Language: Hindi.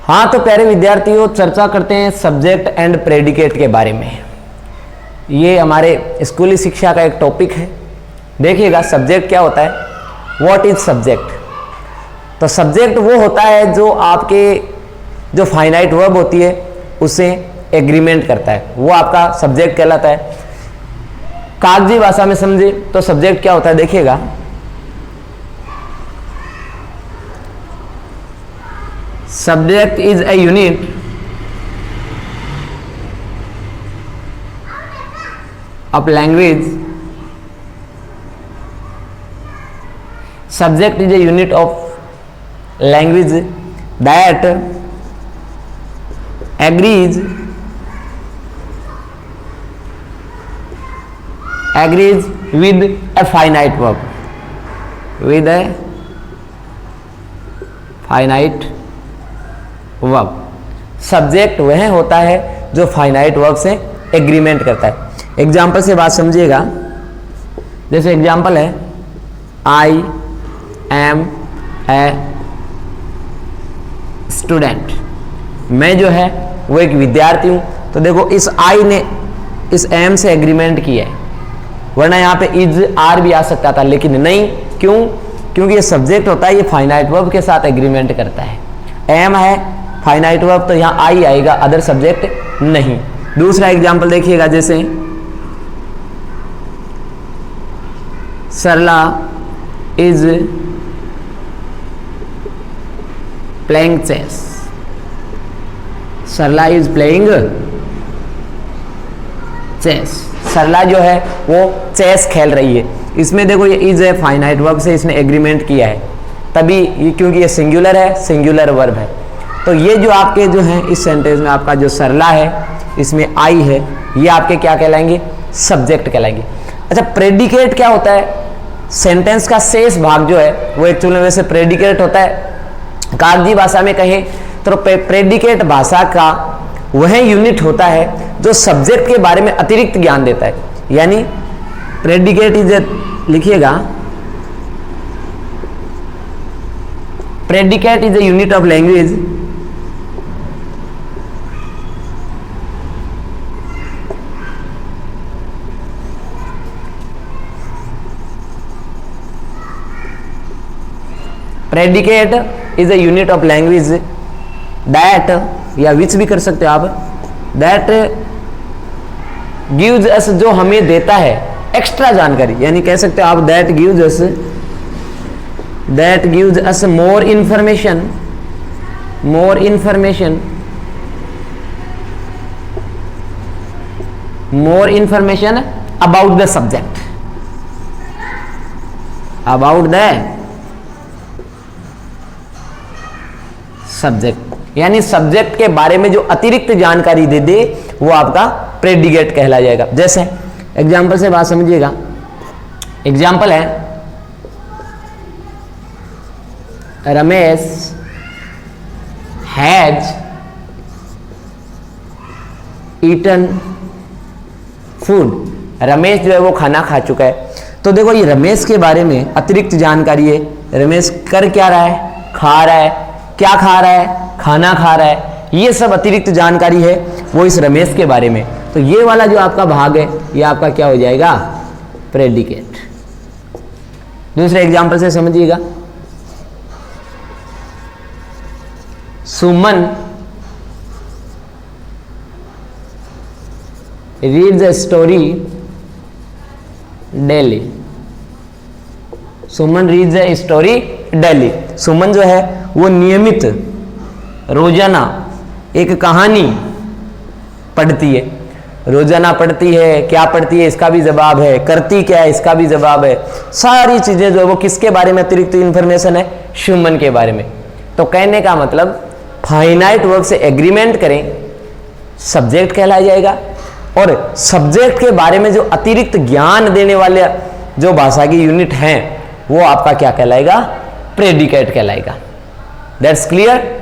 हाँ, तो प्यारे विद्यार्थियों, चर्चा करते हैं सब्जेक्ट एंड प्रेडिकेट के बारे में। ये हमारे स्कूली शिक्षा का एक टॉपिक है। देखिएगा, सब्जेक्ट क्या होता है, व्हाट इज सब्जेक्ट। तो सब्जेक्ट वो होता है जो आपके जो फाइनाइट वर्ब होती है उससे एग्रीमेंट करता है, वो आपका सब्जेक्ट कहलाता है। कागजी भाषा में समझे तो सब्जेक्ट क्या होता है, देखिएगा, subject is a unit of language. Subject is a unit of language that agrees with a finite verb, with a finite verb. Subject वह होता है जो फाइनाइट वर्ब से एग्रीमेंट करता है। एग्जाम्पल से बात समझिएगा, जैसे एग्जाम्पल है आई एम ए स्टूडेंट। मैं जो है वो एक विद्यार्थी हूं। तो देखो, इस आई ने इस एम से एग्रीमेंट किया है, वरना यहाँ पे इज आर भी आ सकता था, लेकिन नहीं। क्यों? क्योंकि ये सब्जेक्ट होता है, ये फाइनाइट वर्ब के साथ एग्रीमेंट करता है। एम है फाइनाइट वर्ब, तो यहां आई आएगा, अदर सब्जेक्ट नहीं। दूसरा एग्जांपल देखिएगा, जैसे Sarla is playing chess. Sarla is playing chess. Sarla जो है वो चेस खेल रही है। इसमें देखो, ये इज है, फाइनाइट वर्ब से इसने एग्रीमेंट किया है, तभी ये, क्योंकि ये सिंगुलर है, सिंगुलर वर्ब है। तो ये जो आपके जो है इस सेंटेंस में आपका जो सरला है, इसमें आई है, ये आपके क्या कहलाएंगे, सब्जेक्ट कहलाएंगे। अच्छा, प्रेडिकेट क्या होता है? सेंटेंस का शेष भाग जो है वो एक्चुअली वैसे प्रेडिकेट होता है। कागजी भाषा में कहें तो प्रेडिकेट भाषा का वह यूनिट होता है जो सब्जेक्ट के बारे में अतिरिक्त ज्ञान देता है। यानी प्रेडिकेट इज, लिखिएगा, predicate is a unit of language predicate is a unit of language that, या विच भी कर सकते हो आप, दैट गिव्स अस, जो हमें देता है एक्स्ट्रा जानकारी। यानी कह सकते हो आप that gives us more information about the subject, यानी सब्जेक्ट के बारे में जो अतिरिक्त जानकारी दे दे वो आपका प्रेडिकेट कहला जाएगा। जैसे एग्जाम्पल से बात समझिएगा, एग्जाम्पल है Ramesh has eaten food. Ramesh जो है वो खाना खा चुका है। तो देखो, ये रमेश के बारे में अतिरिक्त जानकारी है। रमेश कर क्या रहा है, खा रहा है। क्या खा रहा है, खाना खा रहा है। ये सब अतिरिक्त जानकारी है वो इस रमेश के बारे में। तो ये वाला जो आपका भाग है ये आपका क्या हो जाएगा, प्रेडिकेट। दूसरे एग्जांपल से समझिएगा, Suman reads a story daily. Suman reads a story daily. Suman जो है वो नियमित रोजाना एक कहानी पढ़ती है। रोजाना पढ़ती है, क्या पढ़ती है इसका भी जवाब है, करती क्या है इसका भी जवाब है। सारी चीजें जो है वो किसके बारे में अतिरिक्त इंफॉर्मेशन है, सुमन के बारे में। तो कहने का मतलब फाइनाइट वर्ब से एग्रीमेंट करें, सब्जेक्ट कहलाया जाएगा, और सब्जेक्ट के बारे में जो अतिरिक्त ज्ञान देने वाले जो भाषा की यूनिट हैं वो आपका क्या कहलाएगा, प्रेडिकेट कहलाएगा। That's clear.